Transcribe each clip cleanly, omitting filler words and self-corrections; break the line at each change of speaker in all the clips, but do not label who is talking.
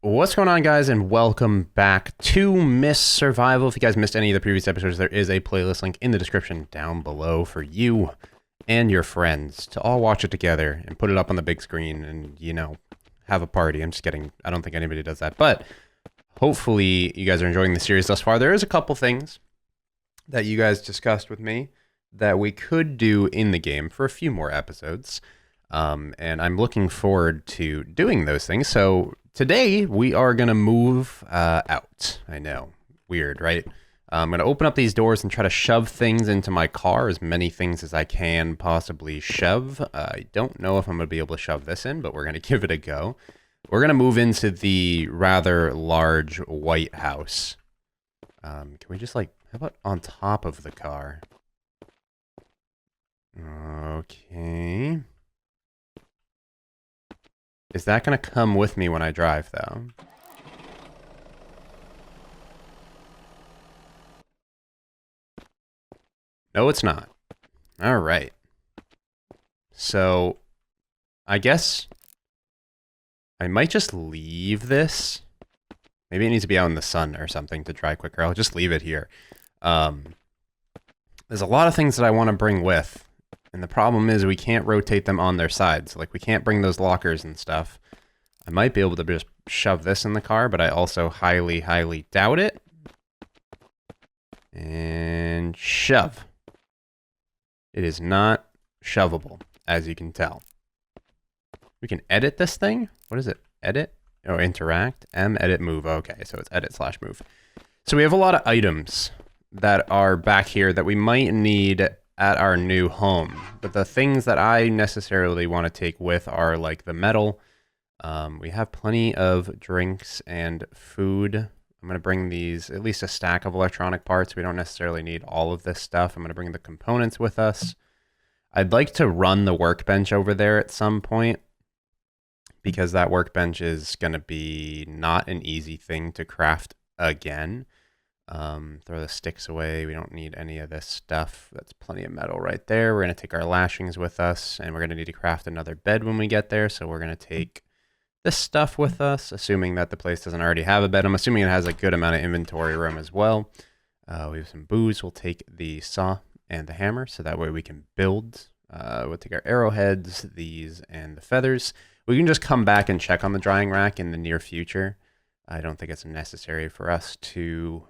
What's going on, guys, and welcome back to Miss Survival. If you guys missed any of the previous episodes, there is a playlist link in the description down below for you and your friends to all watch it together and put it up on the big screen and, you know, have a party. I'm just kidding. I don't think anybody does that, but hopefully you guys are enjoying the series thus far. There is a couple things that you guys discussed with me that we could do in the game for a few more episodes. And I'm looking forward to doing those things. So today we are going to move out. I know. Weird, right? I'm going to open up these doors and try to shove things into my car, as many things as I can possibly shove. I don't know if I'm going to be able to shove this in, but we're going to give it a go. We're going to move into the rather large white house. Can we just how about on top of the car? Okay. Is that going to come with me when I drive, though? No, it's not. All right. So, I guess I might just leave this. Maybe it needs to be out in the sun or something to dry quicker. I'll just leave it here. There's a lot of things that I want to bring with. And the problem is we can't rotate them on their sides. Like, we can't bring those lockers and stuff. I might be able to just shove this in the car, but I also highly, highly doubt it. And shove. It is not shovable, as you can tell. We can edit this thing. What is it? Edit? Oh, interact. Edit, move. Okay, so it's edit/move. So we have a lot of items that are back here that we might need at our new home. But the things that I necessarily want to take with are like the metal. We have plenty of drinks and food. I'm going to bring these, at least a stack of electronic parts. We don't necessarily need all of this stuff. I'm going to bring the components with us. I'd like to run the workbench over there at some point, because that workbench is going to be not an easy thing to craft again. Throw the sticks away. We don't need any of this stuff. That's plenty of metal right there. We're going to take our lashings with us, and we're going to need to craft another bed when we get there. So we're going to take this stuff with us, assuming that the place doesn't already have a bed. I'm assuming it has a good amount of inventory room as well. We have some booze. We'll take the saw and the hammer, so that way we can build. We'll take our arrowheads, these, and the feathers. We can just come back and check on the drying rack in the near future. I don't think it's necessary for us to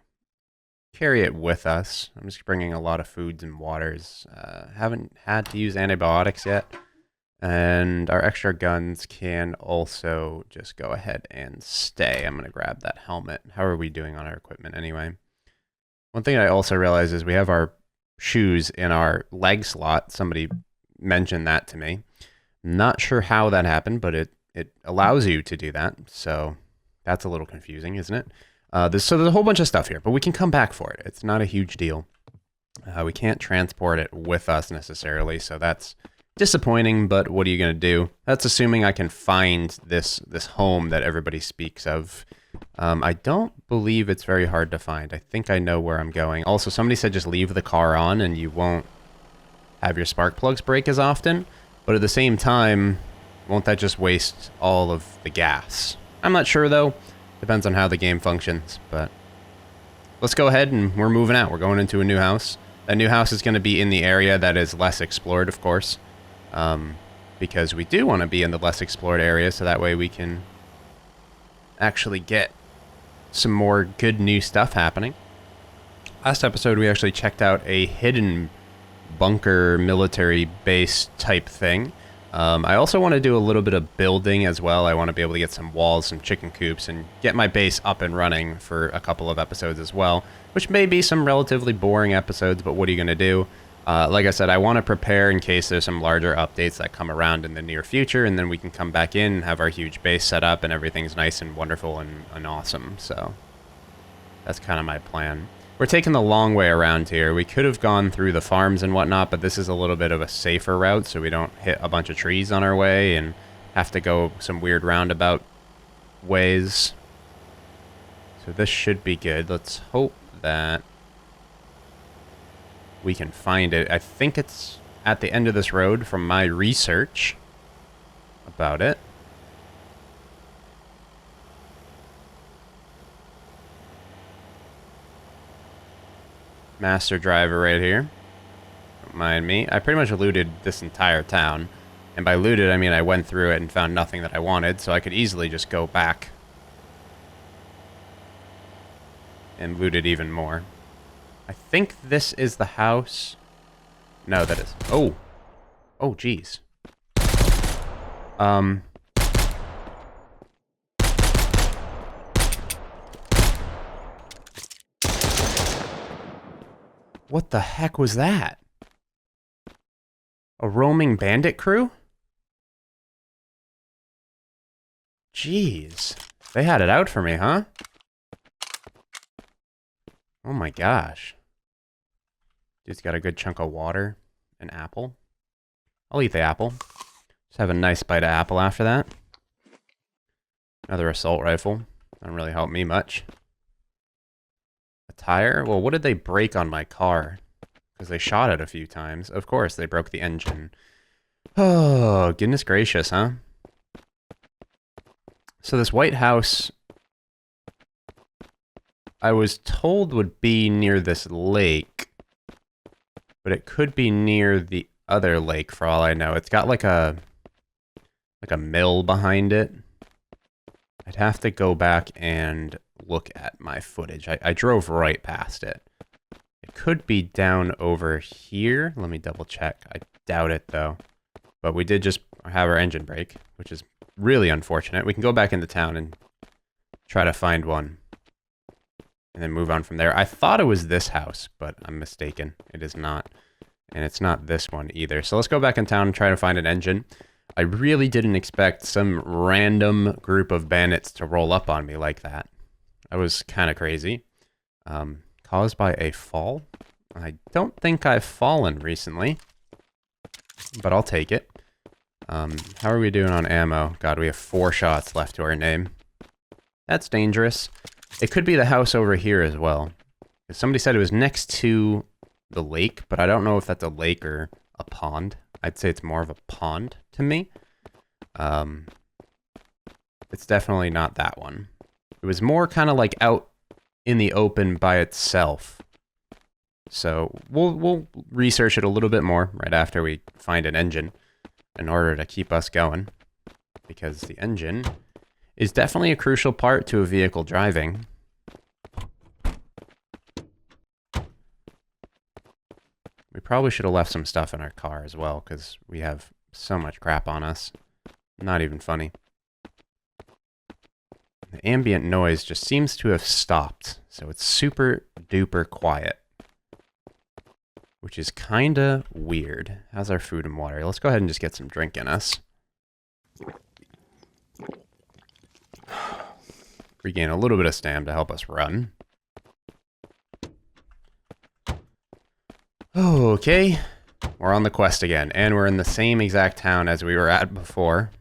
carry it with us. I'm just bringing a lot of foods and waters. Haven't had to use antibiotics yet. And our extra guns can also just go ahead and stay. I'm going to grab that helmet. How are we doing on our equipment anyway? One thing I also realized is we have our shoes in our leg slot. Somebody mentioned that to me. Not sure how that happened, but it allows you to do that. So that's a little confusing, isn't it? So there's a whole bunch of stuff here, but we can come back for it. It's not a huge deal. We can't transport it with us necessarily, so that's disappointing, but what are you going to do? That's assuming I can find this home that everybody speaks of. I don't believe it's very hard to find. I think I know where I'm going. Also, somebody said just leave the car on and you won't have your spark plugs break as often, but at the same time, won't that just waste all of the gas? I'm not sure, though. Depends on how the game functions, but let's go ahead and we're moving out. We're going into a new house. That new house is going to be in the area that is less explored, of course, because we do want to be in the less explored area, so that way we can actually get some more good new stuff happening. Last episode, we actually checked out a hidden bunker military base type thing. I also want to do a little bit of building as well. I want to be able to get some walls, some chicken coops, and get my base up and running for a couple of episodes as well, which may be some relatively boring episodes, but what are you going to do? Like I said, I want to prepare in case there's some larger updates that come around in the near future, and then we can come back in and have our huge base set up, and everything's nice and wonderful and awesome. So that's kind of my plan. We're taking the long way around here. We could have gone through the farms and whatnot, but this is a little bit of a safer route, so we don't hit a bunch of trees on our way and have to go some weird roundabout ways. So this should be good. Let's hope that we can find it. I think it's at the end of this road from my research about it. Master driver right here. Don't mind me. I pretty much looted this entire town. And by looted, I mean I went through it and found nothing that I wanted, so I could easily just go back and loot it even more. I think this is the house. No, that is. Oh. Oh, jeez. What the heck was that? A roaming bandit crew? Jeez. They had it out for me, huh? Oh my gosh. Dude's got a good chunk of water. An apple. I'll eat the apple. Just have a nice bite of apple after that. Another assault rifle. Doesn't really help me much. A tire? Well, what did they break on my car? Because they shot it a few times. Of course, they broke the engine. Oh, goodness gracious, huh? So this White House, I was told would be near this lake, but it could be near the other lake for all I know. It's got like a mill behind it. I'd have to go back and look at my footage. I drove right past it. It could be down over here. Let me double check. I doubt it though. But we did just have our engine break, which is really unfortunate. We can go back into town and try to find one. And then move on from there. I thought it was this house, but I'm mistaken. It is not. And it's not this one either. So let's go back in town and try to find an engine. I really didn't expect some random group of bandits to roll up on me like that. That was kind of crazy. Caused by a fall? I don't think I've fallen recently. But I'll take it. How are we doing on ammo? God, we have 4 shots left to our name. That's dangerous. It could be the house over here as well. Somebody said it was next to the lake, but I don't know if that's a lake or a pond. I'd say it's more of a pond to me. It's definitely not that one. It was more kind of like out in the open by itself. So we'll research it a little bit more right after we find an engine in order to keep us going. Because the engine is definitely a crucial part to a vehicle driving. We probably should have left some stuff in our car as well, because we have so much crap on us. Not even funny. The ambient noise just seems to have stopped, so it's super duper quiet. Which is kinda weird. How's our food and water? Let's go ahead and just get some drink in us. Regain a little bit of stam to help us run. Okay, we're on the quest again, and we're in the same exact town as we were at before.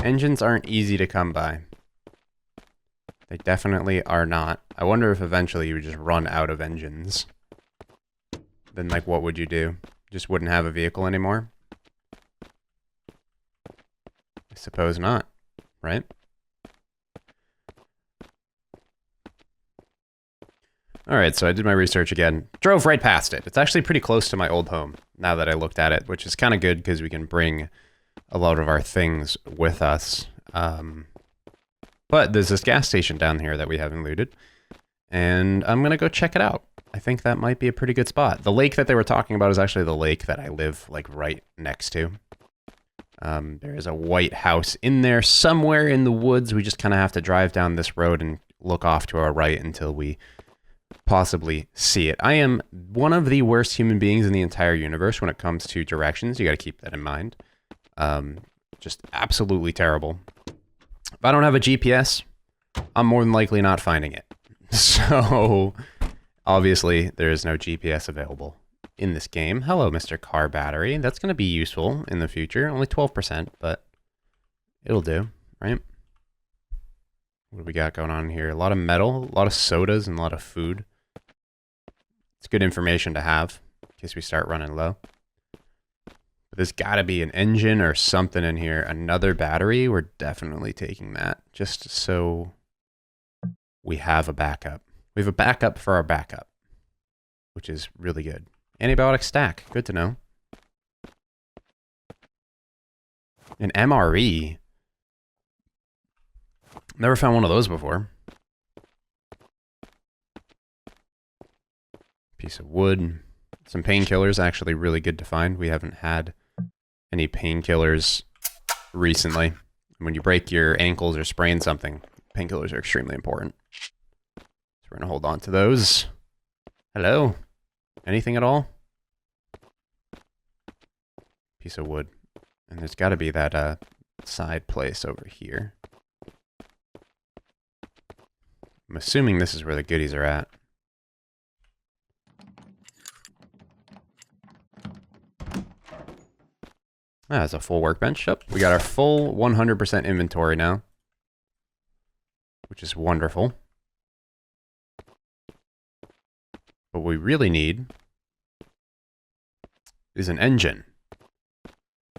Engines aren't easy to come by. They definitely are not. I wonder if eventually you would just run out of engines. Then, like, what would you do? Just wouldn't have a vehicle anymore? I suppose not, right? Alright, so I did my research again. Drove right past it. It's actually pretty close to my old home, now that I looked at it, which is kind of good because we can bring a lot of our things with us. But there's this gas station down here that we haven't looted, and I'm going to go check it out. I think that might be a pretty good spot. The lake that they were talking about is actually the lake that I live, like, right next to. There is a white house in there somewhere in the woods. We just kind of have to drive down this road and look off to our right until we possibly see it. I am one of the worst human beings in the entire universe when it comes to directions. You got to keep that in mind. Just absolutely terrible. If I don't have a GPS, I'm more than likely not finding it. So, obviously, there is no GPS available in this game. Hello, Mr. Car Battery. That's going to be useful in the future. Only 12%, but it'll do, right? What do we got going on here? A lot of metal, a lot of sodas, and a lot of food. It's good information to have in case we start running low. But there's got to be an engine or something in here. Another battery? We're definitely taking that just so we have a backup. We have a backup for our backup, which is really good. Antibiotic stack. Good to know. An MRE. Never found one of those before. Piece of wood. Some painkillers, actually really good to find. We haven't had any painkillers recently. When you break your ankles or sprain something, painkillers are extremely important. So we're going to hold on to those. Hello? Anything at all? Piece of wood. And there's got to be that side place over here. I'm assuming this is where the goodies are at. That's a full workbench. Yep. We got our full 100% inventory now, which is wonderful. What we really need is an engine.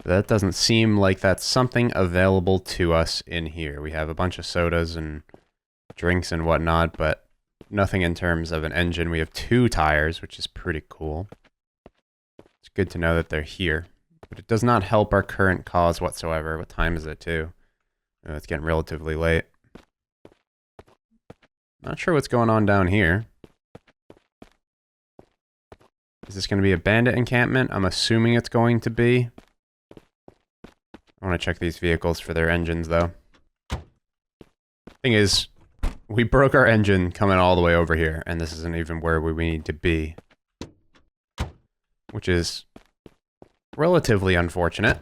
That doesn't seem like that's something available to us in here. We have a bunch of sodas and drinks and whatnot, but nothing in terms of an engine. We have 2 tires, which is pretty cool. It's good to know that they're here. But it does not help our current cause whatsoever. What time is it, too? Oh, it's getting relatively late. Not sure what's going on down here. Is this going to be a bandit encampment? I'm assuming it's going to be. I want to check these vehicles for their engines, though. Thing is, we broke our engine coming all the way over here, and this isn't even where we need to be. Which is relatively unfortunate.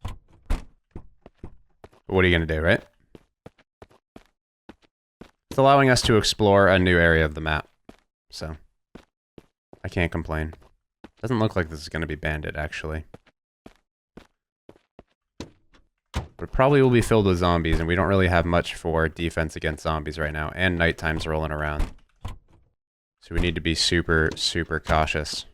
But what are you going to do, right? It's allowing us to explore a new area of the map. So, I can't complain. Doesn't look like this is going to be Bandit, actually. But it probably will be filled with zombies, and we don't really have much for defense against zombies right now. And nighttime's rolling around. So we need to be super, super cautious.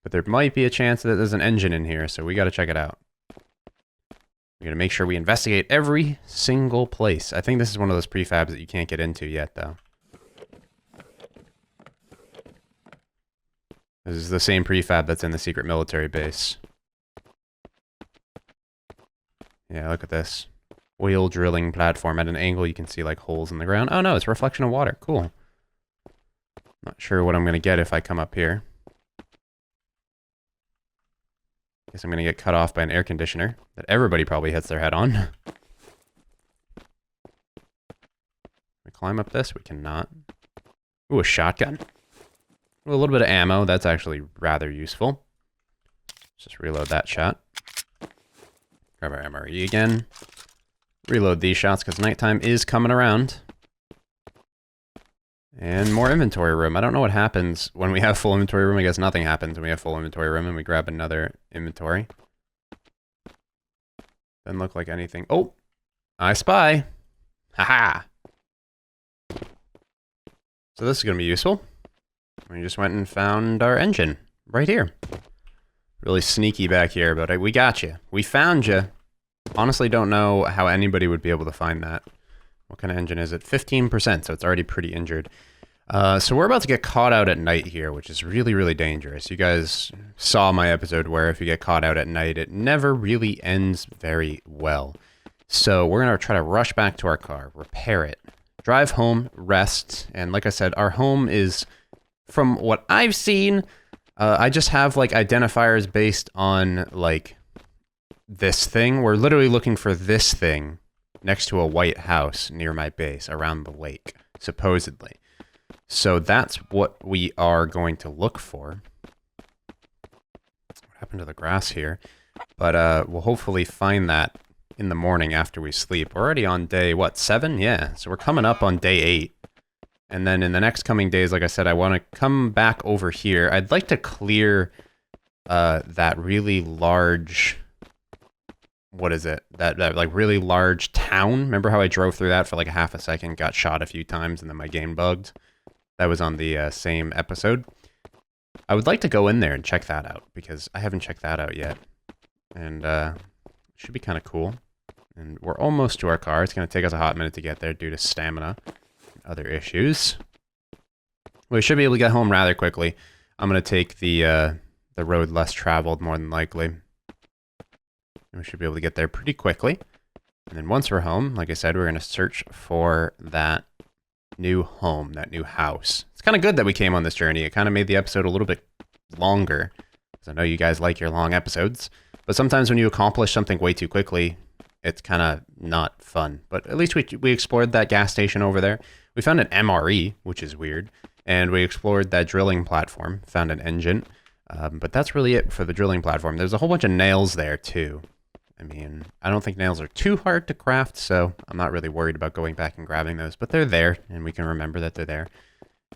But there might be a chance that there's an engine in here, so we gotta check it out. We gotta make sure we investigate every single place. I think this is one of those prefabs that you can't get into yet, though. This is the same prefab that's in the secret military base. Yeah, look at this. Oil drilling platform. At an angle, you can see, like, holes in the ground. Oh, no, it's reflection of water. Cool. Not sure what I'm gonna get if I come up here. Guess I'm gonna get cut off by an air conditioner that everybody probably hits their head on. Can we climb up this? We cannot. Ooh, a shotgun. Ooh, a little bit of ammo. That's actually rather useful. Let's just reload that shot. Grab our MRE again. Reload these shots because nighttime is coming around. And more inventory room. I don't know what happens when we have full inventory room. I guess nothing happens when we have full inventory room and we grab another inventory. Doesn't look like anything. Oh! I spy! Haha! So this is going to be useful. We just went and found our engine. Right here. Really sneaky back here, but we got you. We found you. Honestly don't know how anybody would be able to find that. What kind of engine is it? 15%, so it's already pretty injured. So we're about to get caught out at night here, which is really, really dangerous. You guys saw my episode where if you get caught out at night, it never really ends very well. So we're going to try to rush back to our car, repair it, drive home, rest, and like I said, our home is, from what I've seen, I just have like identifiers based on like this thing. We're literally looking for this thing next to a white house near my base around the lake, supposedly. So that's what we are going to look for. What happened to the grass here? But we'll hopefully find that in the morning after we sleep. We're already on day, what, 7? Yeah, so we're coming up on day 8. And then in the next coming days, like I said, I want to come back over here. I'd like to clear that really large... What is it? That like really large town. Remember how I drove through that for like a half a second, got shot a few times, and then my game bugged? That was on the same episode. I would like to go in there and check that out, because I haven't checked that out yet. And it should be kind of cool. And we're almost to our car. It's going to take us a hot minute to get there due to stamina and other issues. We should be able to get home rather quickly. I'm going to take the road less traveled, more than likely. And we should be able to get there pretty quickly. And then once we're home, like I said, we're going to search for that new home, that new house. It's kind of good that we came on this journey. It kind of made the episode a little bit longer, because I know you guys like your long episodes. But sometimes when you accomplish something way too quickly, it's kind of not fun. But at least we explored that gas station over there. We found an MRE, which is weird. And we explored that drilling platform, found an engine. But that's really it for the drilling platform. There's a whole bunch of nails there, too. I mean, I don't think nails are too hard to craft, so I'm not really worried about going back and grabbing those. But they're there, and we can remember that they're there.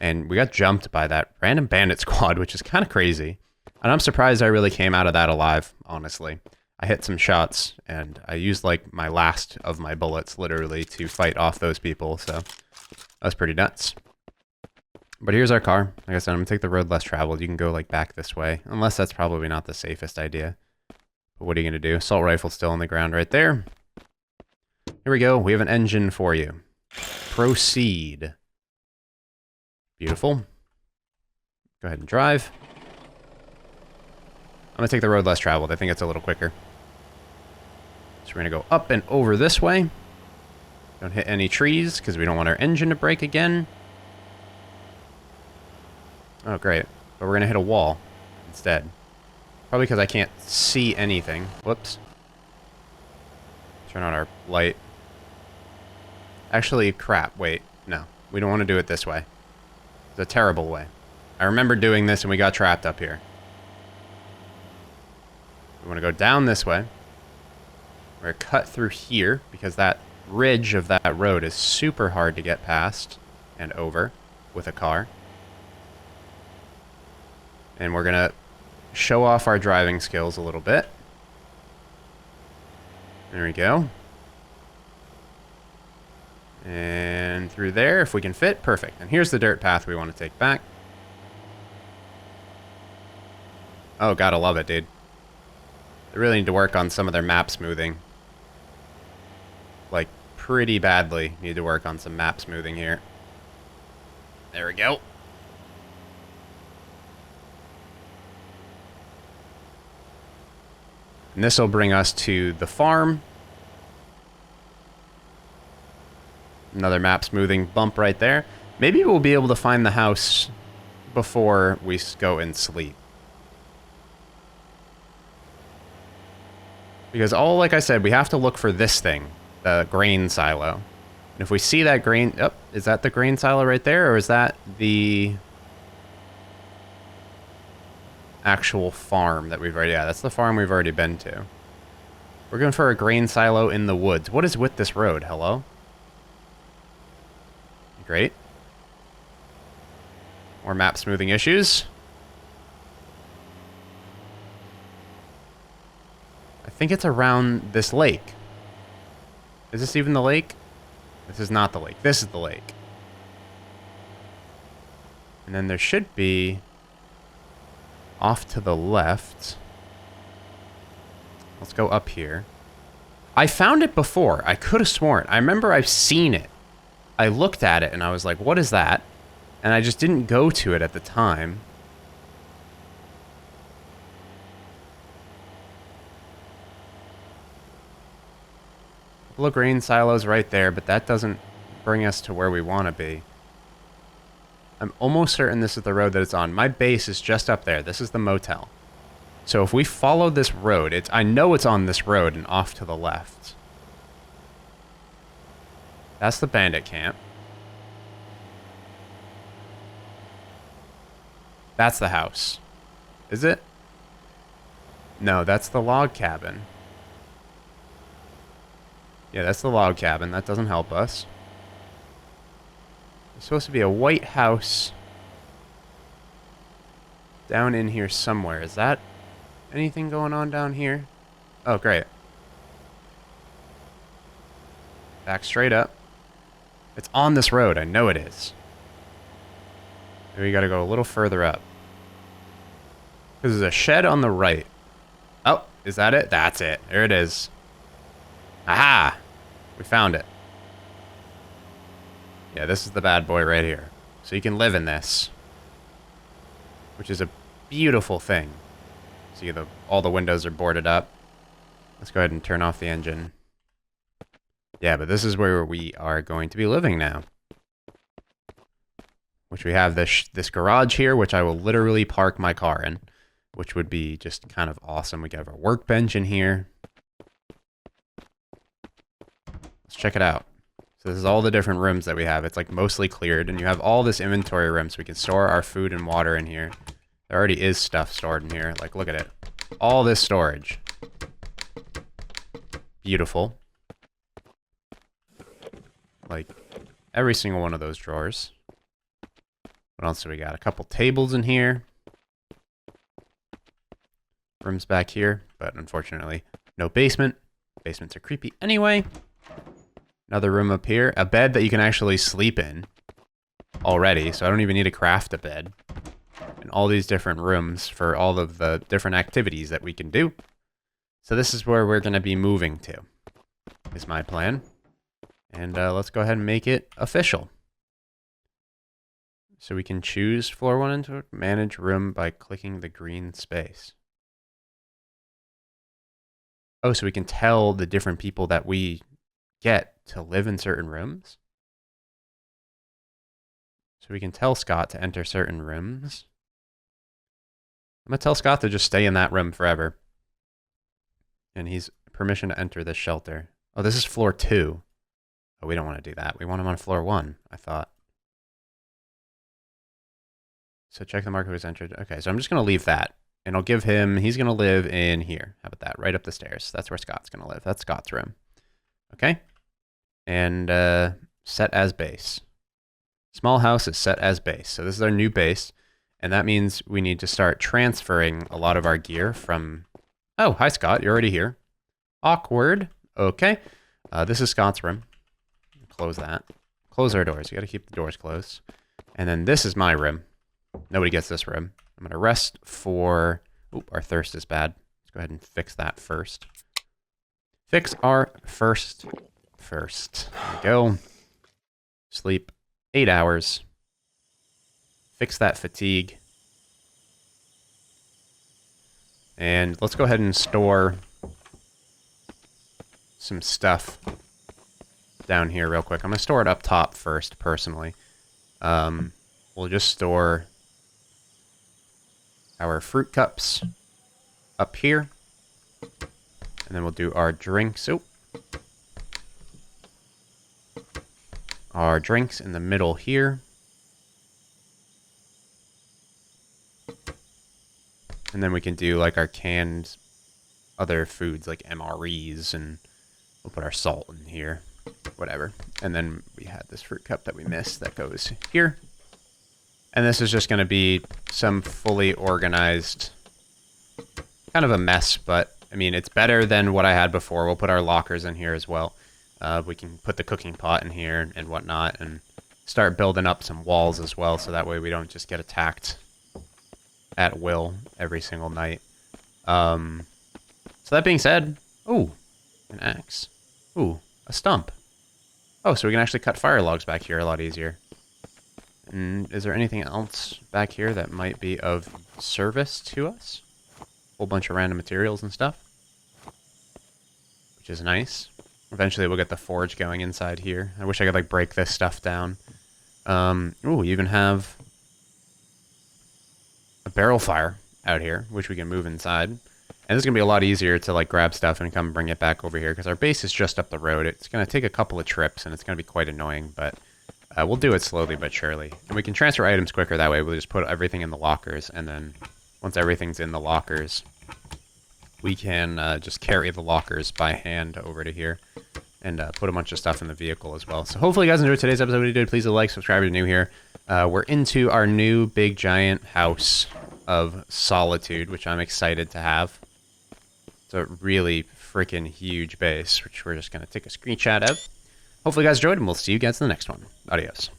And we got jumped by that random bandit squad, which is kind of crazy. And I'm surprised I really came out of that alive, honestly. I hit some shots, and I used, like, my last of my bullets, literally, to fight off those people, so that was pretty nuts. But here's our car. Like I said, I'm going to take the road less traveled. You can go, like, back this way, unless that's probably not the safest idea. But what are you going to do? Assault rifle still on the ground right there. Here we go. We have an engine for you. Proceed. Beautiful. Go ahead and drive. I'm going to take the road less traveled. I think it's a little quicker. So we're going to go up and over this way. Don't hit any trees, because we don't want our engine to break again. Oh, great. But we're going to hit a wall instead. Probably because I can't see anything. Whoops. Turn on our light. Actually, crap. Wait. No. We don't want to do it this way. It's a terrible way. I remember doing this and we got trapped up here. We want to go down this way. We're going to cut through here because that ridge of that road is super hard to get past and over with a car. And we're going to show off our driving skills a little bit. There we go. And through there, if we can fit, perfect. And here's the dirt path we want to take back. Oh, gotta love it, dude. They really need to work on some of their map smoothing. Like, pretty badly need to work on some map smoothing here. There we go. And this will bring us to the farm. Another map smoothing bump right there. Maybe we'll be able to find the house before we go and sleep. Because like I said, we have to look for this thing, the grain silo. And if we see that grain, oh, is that the grain silo right there? Or is that the actual farm that we've already, yeah, that's the farm we've already been to. We're going for a grain silo in the woods. What is with this road? Hello? Great. More map smoothing issues. I think it's around this lake. Is this even the lake? This is not the lake. This is the lake. And then there should be off to the left. Let's go up here. I found it before. I could have sworn. I remember I've seen it. I looked at it and I was like, what is that? And I just didn't go to it at the time. Couple of grain silos right there, but that doesn't bring us to where we want to be. I'm almost certain this is the road that it's on. My base is just up there. This is the motel. So if we follow this road, I know it's on this road and off to the left. That's the bandit camp. That's the house. Is it? No, that's the log cabin. Yeah, that's the log cabin. That doesn't help us. There's supposed to be a white house down in here somewhere. Is that anything going on down here? Oh, great. Back straight up. It's on this road. I know it is. Maybe we gotta go a little further up. Because there's a shed on the right. Oh, is that it? That's it. There it is. Aha! We found it. Yeah, this is the bad boy right here. So you can live in this, which is a beautiful thing. See, all the windows are boarded up. Let's go ahead and turn off the engine. Yeah, but this is where we are going to be living now. Which we have this garage here, which I will literally park my car in, which would be just kind of awesome. We have our workbench in here. Let's check it out. So this is all the different rooms that we have. It's like mostly cleared, and you have all this inventory room, so we can store our food and water in here. There already is stuff stored in here. Like, look at it. All this storage. Beautiful. Like, every single one of those drawers. What else do we got? A couple tables in here. Rooms back here, but unfortunately, no basement. Basements are creepy anyway. Another room up here. A bed that you can actually sleep in already, so I don't even need to craft a bed. And all these different rooms for all of the different activities that we can do. So this is where we're going to be moving to, is my plan. And let's go ahead and make it official. So we can choose floor 1 and 2, manage room by clicking the green space. Oh, so we can tell the different people that we get to live in certain rooms. So we can tell Scott to enter certain rooms. I'm going to tell Scott to just stay in that room forever. And he's permission to enter this shelter. Oh, this is floor 2. Oh, we don't want to do that. We want him on floor 1, I thought. So check the marker who's entered. Okay, so I'm just going to leave that. And I'll give him, he's going to live in here. How about that? Right up the stairs. That's where Scott's going to live. That's Scott's room. Okay. And set as base. Small house is set as base. So this is our new base. And that means we need to start transferring a lot of our gear from... Oh, hi, Scott. You're already here. Awkward. Okay. This is Scott's room. Close that. Close our doors. You got to keep the doors closed. And then this is my room. Nobody gets this room. I'm going to rest for... Oop, our thirst is bad. Let's go ahead and fix that first. Fix our first. There we go. Sleep 8 hours. Fix that fatigue. And let's go ahead and store some stuff down here real quick. I'm going to store it up top first, personally. We'll just store our fruit cups up here. And then we'll do our drinks. Oh. Our drinks in the middle here. And then we can do like our canned other foods like MREs, and we'll put our salt in here. Whatever. And then we had this fruit cup that we missed that goes here. And this is just going to be some fully organized, kind of a mess, but I mean, it's better than what I had before. We'll put our lockers in here as well. We can put the cooking pot in here and whatnot, and start building up some walls as well, so that way we don't just get attacked at will every single night. So that being said, ooh, an axe. Ooh, a stump. Oh, so we can actually cut fire logs back here a lot easier. And is there anything else back here that might be of service to us? Whole bunch of random materials and stuff, which is nice. Eventually we'll get the forge going inside here. I wish I could like break this stuff down. Ooh, we even have a barrel fire out here, which we can move inside. And this is going to be a lot easier to like grab stuff and come bring it back over here, because our base is just up the road. It's going to take a couple of trips, and it's going to be quite annoying, but we'll do it slowly but surely. And we can transfer items quicker that way. We'll just put everything in the lockers, and then once everything's in the lockers, we can just carry the lockers by hand over to here and put a bunch of stuff in the vehicle as well. So hopefully you guys enjoyed today's episode. If you did, please like, subscribe if you're new here. We're into our new big giant house of solitude, which I'm excited to have. It's a really freaking huge base, which we're just going to take a screenshot of. Hopefully you guys enjoyed, and we'll see you guys in the next one. Adios.